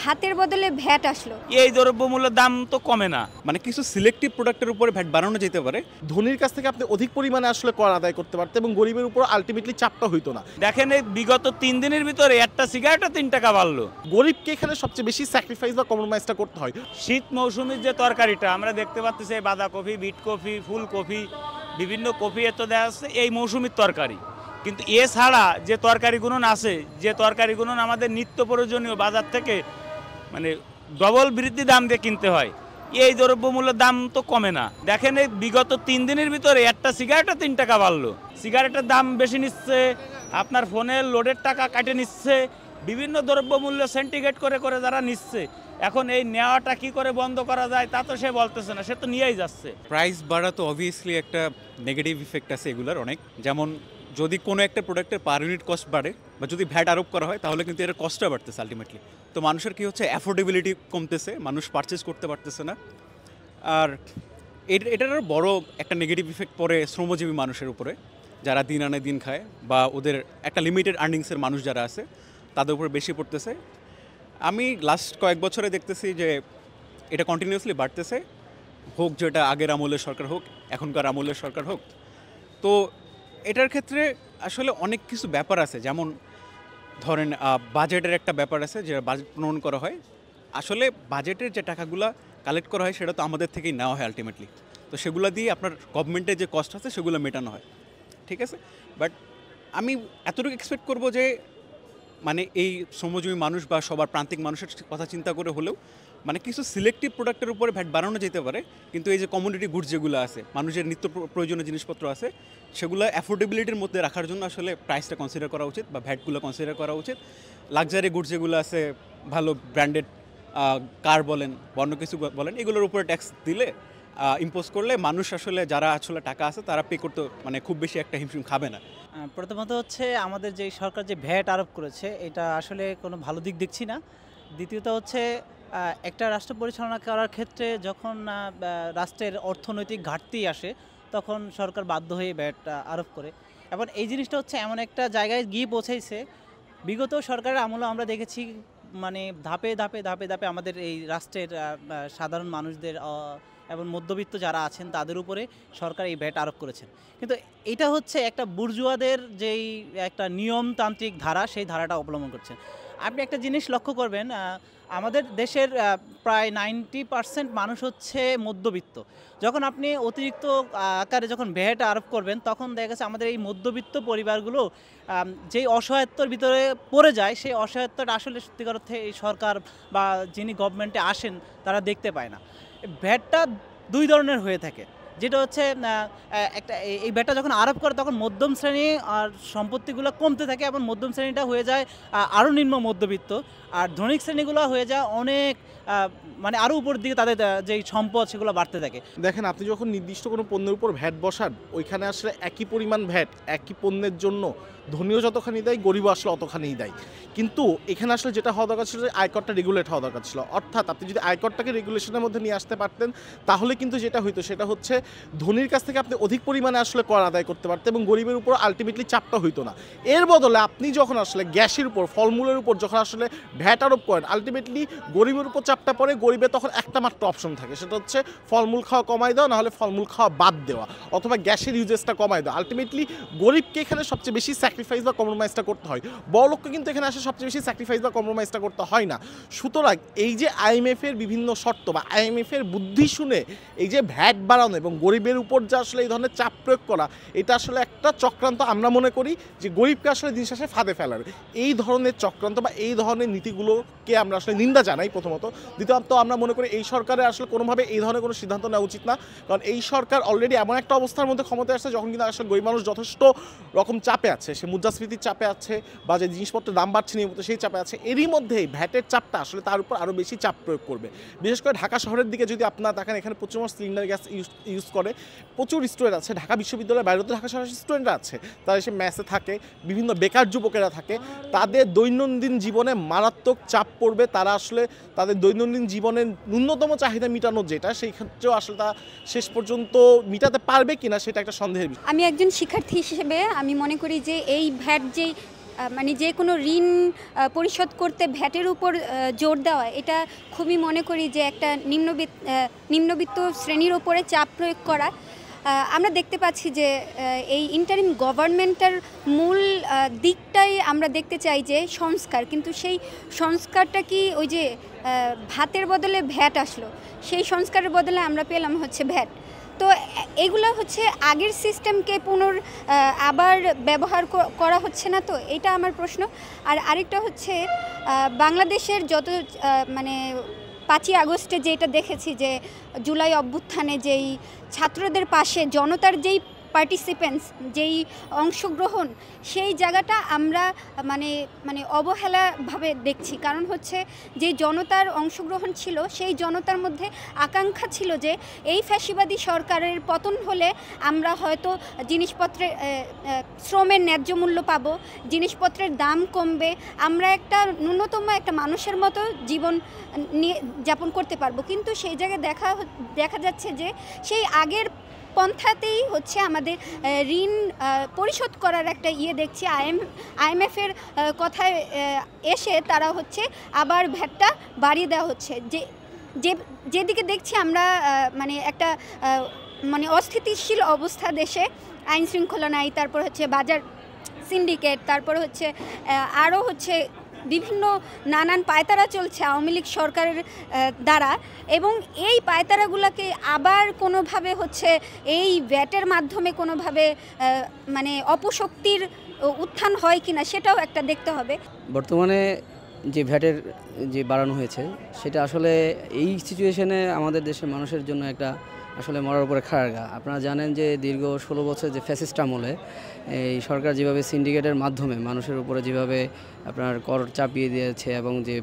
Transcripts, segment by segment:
ভাতের বদলে ভ্যাট আসলো। এই দ্রব্যমূল্যের দাম তো কমে না। মানে কিছু সিলেক্টিভ প্রোডাক্টের উপরে ভ্যাট বাড়ানো যেতে পারে। ধনীর কাছ থেকে আপনি অধিক পরিমাণে আসলে কর আদায় করতে পারতেন এবং গরিবের উপর আলটিমেটলি চাপটা হইতো না। দেখেন এই বিগত 3 দিনের ভিতরে একটা সিগারেটে 3 টাকা বাড়লো। গরিবকে এখানে সবচেয়ে বেশি স্যাক্রিফাইস বা কম্প্রোমাইজটা করতে হয়। শীত মৌসুমীর যে তরকারিটা আমরা দেখতে পাচ্ছি, বাঁধাকপি, বিট কপি, ফুলকপি, বিভিন্ন কপি এত দেওয়া আছে এই মৌসুমীর তরকারি। কিন্তু এছাড়া যে তরকারিগুলো আছে, যে তরকারিগুলো আমাদের নিত্য প্রয়োজনীয় বাজার থেকে মানে ডবল বৃদ্ধি দাম দিয়ে কিনতে হয়, এই দ্রব্যমূল্যের দাম তো কমে না। দেখেন এই বিগত 3 দিনের ভিতরে একটা সিগারেটে 3 টাকা বাড়লো। সিগারেটের দাম বেশি নিচ্ছে, আপনার ফোনের লোডের টাকা কাটে নিচ্ছে, বিভিন্ন দ্রব্যমূল্য সেন্টিগ্রেড করে করে যারা নিচ্ছে। এখন এই নেওয়াটা কি করে বন্ধ করা যায় তা তো সে বলতেছে না, সে তো নিয়েই যাচ্ছে। প্রাইস বাড়া তো অবভিয়াসলি একটা নেগেটিভ ইফেক্ট আছে এগুলোর অনেক। যেমন যদি কোনো একটা প্রোডাক্টের পার ইউনিট কস্ট বাড়ে বা যদি ভ্যাট আরোপ করা হয় তাহলে কিন্তু এর কস্টটা বাড়তেছে আলটিমেটলি। তো মানুষের কি হচ্ছে, অ্যাফোর্ডেবিলিটি কমতেছে, মানুষ পারচেস করতে পারতেছে না। আর এটার বড় একটা নেগেটিভ ইফেক্ট পড়ে শ্রমজীবী মানুষের উপরে, যারা দিন আনে দিন খায় বা ওদের একটা লিমিটেড আর্নিংসের মানুষ যারা আছে তাদের উপরে বেশি পড়তেছে। আমি লাস্ট কয়েক বছরে দেখতেছি যে এটা কন্টিনিউয়াসলি বাড়তেছে, হোক যেটা আগের আমলের সরকার হোক, এখনকার আমলের সরকার হোক। তো এটার ক্ষেত্রে আসলে অনেক কিছু ব্যাপার আছে, যেমন ধরেন বাজেটের একটা ব্যাপার আছে, যে বাজেট প্রণয়ন করা হয়। আসলে বাজেটের যে টাকাগুলো কালেক্ট করা হয় সেটা তো আমাদের থেকেই নেওয়া হয় আলটিমেটলি। তো সেগুলো দিয়ে আপনার গভর্নমেন্টের যে কস্ট আছে সেগুলো মেটানো হয়, ঠিক আছে। বাট আমি এতটুকু এক্সপেক্ট করব যে মানে এই শ্রমজীবী মানুষ বা সবার প্রান্তিক মানুষের কথা চিন্তা করে হলেও মানে কিছু সিলেক্টিভ প্রোডাক্টের উপরে ভ্যাট বাড়ানো যেতে পারে। কিন্তু এই যে কমোডিটি গুডস যেগুলো আছে, মানুষের নিত্য প্রয়োজনীয় জিনিসপত্র আছে, সেগুলো অ্যাফোর্ডেবিলিটির মধ্যে রাখার জন্য আসলে প্রাইসটা কনসিডার করা উচিত বা ভ্যাটগুলো কনসিডার করা উচিত। লাক্সারি গুডস যেগুলো আছে, ভালো ব্র্যান্ডেড কার বলেন বা অন্য কিছু বলেন, এগুলোর উপরে ট্যাক্স দিলে ইম্পোজ করলে মানুষ আসলে যারা আসলে টাকা আছে তারা পে করতে মানে খুব বেশি একটা হিমশিম খাবে না। প্রথমত হচ্ছে আমাদের যে সরকার যে ভ্যাট আরোপ করেছে এটা আসলে কোনো ভালো দিক দেখছি না। দ্বিতীয়ত হচ্ছে একটা রাষ্ট্র পরিচালনা করার ক্ষেত্রে যখন রাষ্ট্রের অর্থনৈতিক ঘাটতি আসে তখন সরকার বাধ্য হয়ে ভ্যাট আরোপ করে। এবং এই জিনিসটা হচ্ছে এমন একটা জায়গায় গিয়ে পৌঁছাইছে, বিগত সরকারের আমলে আমরা দেখেছি মানে ধাপে ধাপে ধাপে ধাপে আমাদের এই রাষ্ট্রের সাধারণ মানুষদের এবং মধ্যবিত্ত যারা আছেন তাদের উপরে সরকার এই ভ্যাট আরোপ করেছেন। কিন্তু এটা হচ্ছে একটা বুর্জুয়াদের যেই একটা নিয়মতান্ত্রিক ধারা, সেই ধারাটা অবলম্বন করছেন। আপনি একটা জিনিস লক্ষ্য করবেন, আমাদের দেশের প্রায় 90% মানুষ হচ্ছে মধ্যবিত্ত। যখন আপনি অতিরিক্ত আকারে যখন ভ্যাট আরোপ করবেন তখন দেখা গেছে আমাদের এই মধ্যবিত্ত পরিবারগুলো যেই অসহায়ত্বর ভিতরে পড়ে যায়, সেই অসহায়ত্বটা আসলে সত্যিকার অর্থে এই সরকার বা যিনি গভর্নমেন্টে আসেন তারা দেখতে পায় না। ভ্যাটটা দুই ধরনের হয়ে থাকে, যেটা হচ্ছে একটা এই ভ্যাটটা যখন আরোপ করে তখন মধ্যম শ্রেণী আর সম্পত্তিগুলো কমতে থাকে এবং মধ্যম শ্রেণীটা হয়ে যায় আরও নিম্ন মধ্যবিত্ত, আর ধনিক শ্রেণীগুলো হয়ে যায় অনেক মানে আরও উপরের দিকে তাদের যেই সম্পদ সেগুলো বাড়তে থাকে। দেখেন, আপনি যখন নির্দিষ্ট কোনো পণ্যের উপর ভ্যাট বসান, ওইখানে আসলে একই পরিমাণ ভ্যাট একই পণ্যের জন্য ধনীও যতখানি দেয়, গরিবও আসলে অতখানিই দেয়। কিন্তু এখানে আসলে যেটা হওয়া দরকার ছিল, আয়করটা রেগুলেট হওয়া দরকার ছিল। অর্থাৎ আপনি যদি আয়করটাকে রেগুলেশনের মধ্যে নিয়ে আসতে পারতেন তাহলে কিন্তু যেটা হইতো সেটা হচ্ছে ধনীর কাছ থেকে আপনি অধিক পরিমাণে আসলে কর আদায় করতে পারতেন এবং গরিবের উপর আলটিমেটলি চাপটা হইতো না। এর বদলে আপনি যখন আসলে গ্যাসের উপর, ফলমূলের উপর যখন আসলে ভ্যাট আরোপ করেন, আলটিমেটলি গরিবের উপর চাপটা পড়ে। গরিবের তখন একটা মাত্র অপশন থাকে, সেটা হচ্ছে ফলমূল খাওয়া কমাই দেওয়া, নাহলে ফলমূল খাওয়া বাদ দেওয়া, অথবা গ্যাসের ইউজেসটা কমাই দেওয়া। আলটিমেটলি গরিবকে এখানে সবচেয়ে বেশি স্যাক্রিফাইস বা কম্প্রোমাইজটা করতে হয়, বড়লোককে কিন্তু এখানে আসে সবচেয়ে বেশি স্যাক্রিফাইস বা কম্প্রোমাইজটা করতে হয় না। সুতরাং এই যে আইএমএফের বিভিন্ন শর্ত বা আইএমএফের বুদ্ধি শুনে এই যে ভ্যাট বাড়ানো এবং গরিবের উপর যে আসলে এই ধরনের চাপ প্রয়োগ করা, এটা আসলে একটা চক্রান্ত। আমরা মনে করি যে গরিবকে আসলে দিন শেষে ফাঁদে ফেলার এই ধরনের চক্রান্ত বা এই ধরনের নীতিগুলোকে আমরা আসলে নিন্দা জানাই প্রথমত। দ্বিতীয়ত আমরা মনে করি এই সরকারের আসলে কোনোভাবে এই ধরনের কোনো সিদ্ধান্ত নেওয়া উচিত না, কারণ এই সরকার অলরেডি এমন একটা অবস্থার মধ্যে ক্ষমতায় আসছে যখন কিন্তু আসলে গরিব মানুষ যথেষ্ট রকম চাপে আছে, সে মুদ্রাস্ফীতির চাপে আছে বা যে জিনিসপত্রের দাম বাড়ছে নিয়মিত সেই চাপে আছে। এরই মধ্যেই ভ্যাটের চাপটা আসলে তার উপর আরও বেশি চাপ প্রয়োগ করবে। বিশেষ করে ঢাকা শহরের দিকে যদি আপনারা দেখেন, এখানে প্রচুর মানুষ সিলিন্ডার গ্যাস ইউজ করে, প্রচুর স্টুডেন্ট আছে, ঢাকা বিশ্ববিদ্যালয়ের বাইরে তো ঢাকা শহরের স্টুডেন্টরা আছে, তারা এসে মেসে থাকে, বিভিন্ন বেকার যুবকেরা থাকে, তাদের দৈনন্দিন জীবনে মারাত্মক চাপ পড়বে। তারা আসলে তাদের দৈনন্দিন জীবনের ন্যূনতম চাহিদা মেটানো যেটা, সেই ক্ষেত্রেও আসলে তা শেষ পর্যন্ত মেটাতে পারবে কিনা সেটা একটা সন্দেহের বিষয়। আমি একজন শিক্ষার্থী হিসেবে আমি মনে করি যে এই ভ্যাট যেই মানে যে কোনো ঋণ পরিশোধ করতে ভ্যাটের উপর জোর দেওয়া, এটা খুবই মনে করি যে একটা নিম্নবিত্ত শ্রেণীর ওপরে চাপ প্রয়োগ করা। আমরা দেখতে পাচ্ছি যে এই ইন্টারিম গভর্নমেন্টের মূল দিকটাই আমরা দেখতে চাই যে সংস্কার, কিন্তু সেই সংস্কারটা কি ওই যে ভাতের বদলে ভ্যাট আসলো, সেই সংস্কারের বদলে আমরা পেলাম হচ্ছে ভ্যাট। তো এগুলো হচ্ছে আগের সিস্টেমকে আবার ব্যবহার করা হচ্ছে না, তো এটা আমার প্রশ্ন। আর আরেকটা হচ্ছে বাংলাদেশের যত মানে 5ই আগস্টে যেটা দেখেছি যে জুলাই অভ্যুত্থানে যেই ছাত্রদের পাশে জনতার যেই পার্টিসিপেন্টস, যেই অংশগ্রহণ, সেই জায়গাটা আমরা মানে অবহেলাভাবে দেখছি। কারণ হচ্ছে যে জনতার অংশগ্রহণ ছিল, সেই জনতার মধ্যে আকাঙ্ক্ষা ছিল যে এই ফ্যাসিবাদী সরকারের পতন হলে আমরা হয়তো জিনিসপত্রের শ্রমের ন্যায্য মূল্য পাবো, জিনিসপত্রের দাম কমবে, আমরা একটা ন্যূনতম একটা মানুষের মতো জীবন যাপন করতে পারবো। কিন্তু সেই জায়গায় দেখা যাচ্ছে যে সেই আগের পন্থাতেই হচ্ছে আমাদের ঋণ পরিশোধ করার একটা দেখছি। IMF-এর কথায় এসে তারা হচ্ছে আবার ভ্যাটটা বাড়িয়ে দেওয়া হচ্ছে, যেদিকে দেখছি আমরা মানে একটা মানে অস্থিতিশীল অবস্থা দেশে, আইন শৃঙ্খলা নাই, তারপর হচ্ছে বাজার সিন্ডিকেট, তারপর হচ্ছে আরও হচ্ছে বিভিন্ন নানান পায়তারা চলছে আওয়ামী লীগ সরকারের দ্বারা, এবং এই পায়তারাগুলোকে আবার কোনোভাবে হচ্ছে এই ভ্যাটের মাধ্যমে কোনোভাবে মানে অপশক্তির উত্থান হয় কিনা সেটাও একটা দেখতে হবে। বর্তমানে যে ভ্যাটের যে বাড়ানো হয়েছে সেটা আসলে এই সিচুয়েশনে আমাদের দেশের মানুষের জন্য একটা আসলে মরার উপরে খাড়া। আপনারা জানেন যে দীর্ঘ 16 বছর যে ফ্যাসিস্ট আমলে এই সরকার যেভাবে সিন্ডিকেটের মাধ্যমে মানুষের উপরে যেভাবে আপনার কর চাপিয়ে দিয়েছে এবং যে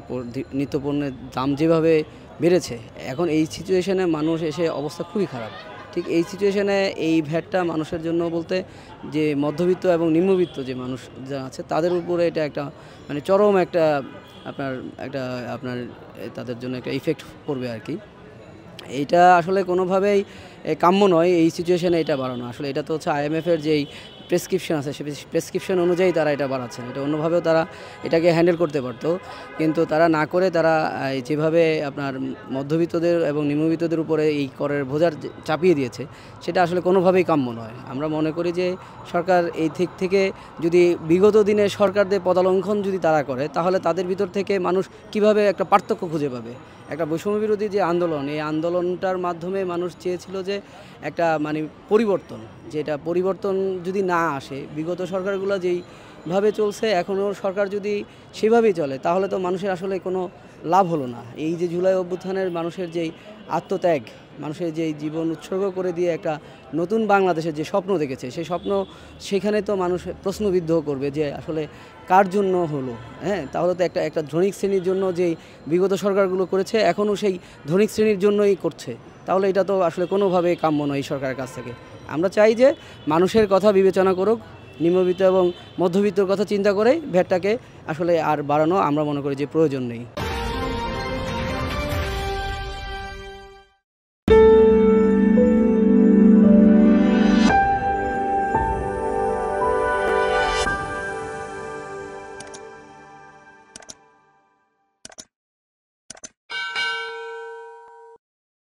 নিত্যপণ্যের দাম যেভাবে বেড়েছে, এখন এই সিচুয়েশনে মানুষ এসে অবস্থা খুবই খারাপ। ঠিক এই সিচুয়েশনে এই ভ্যাটটা মানুষের জন্য বলতে যে মধ্যবিত্ত এবং নিম্নবিত্ত যে মানুষ যারা আছে তাদের উপরে এটা একটা মানে চরম একটা আপনার তাদের জন্য একটা ইফেক্ট পড়বে আর কি। এইটা আসলে কোনোভাবেই কাম্য নয় এই সিচুয়েশনে এটা বাড়ানো। আসলে এটা তো হচ্ছে IMF-এর যেই প্রেসক্রিপশন আছে সেই প্রেসক্রিপশন অনুযায়ী তারা এটা বাড়াচ্ছেন। এটা অন্যভাবেও তারা এটাকে হ্যান্ডেল করতে পারতো, কিন্তু তারা না করে তারা যেভাবে আপনার মধ্যবিত্তদের এবং নিম্নবিত্তদের উপরে এই করের বোঝা চাপিয়ে দিয়েছে সেটা আসলে কোনোভাবেই কাম্য নয়। আমরা মনে করি যে সরকার এই দিক থেকে যদি বিগত দিনে সরকারদের পদালঙ্ঘন যদি তারা করে, তাহলে তাদের ভিতর থেকে মানুষ কিভাবে একটা পার্থক্য খুঁজে পাবে। একটা বৈষম্য বিরোধী যে আন্দোলন, এই আন্দোলনটার মাধ্যমে মানুষ চেয়েছিল যে একটা মানে পরিবর্তন, যেটা পরিবর্তন যদি না আসে, বিগত সরকারগুলো যেইভাবে চলছে এখনও সরকার যদি সেভাবেই চলে তাহলে তো মানুষের আসলে কোনো লাভ হলো না। এই যে জুলাই অভ্যুত্থানের মানুষের যেই আত্মত্যাগ, মানুষের যেই জীবন উৎসর্গ করে দিয়ে একটা নতুন বাংলাদেশের যে স্বপ্ন দেখেছে, সেই স্বপ্ন সেখানে তো মানুষ প্রশ্নবিদ্ধ করবে যে আসলে কার জন্য হলো। তাহলে তো একটা ধনিক শ্রেণীর জন্য যেই বিগত সরকারগুলো করেছে এখনও সেই ধনিক শ্রেণীর জন্যই করছে, তাহলে এটা তো আসলে কোনোভাবেই কাম্য নয় এই সরকারের কাছ থেকে। আমরা চাই যে মানুষের কথা বিবেচনা করুক, নিম্নবিত্ত এবং মধ্যবিত্তর কথা চিন্তা করে ভ্যাটটাকে আসলে আর বাড়ানো আমরা মনে করি যে প্রয়োজন নেই।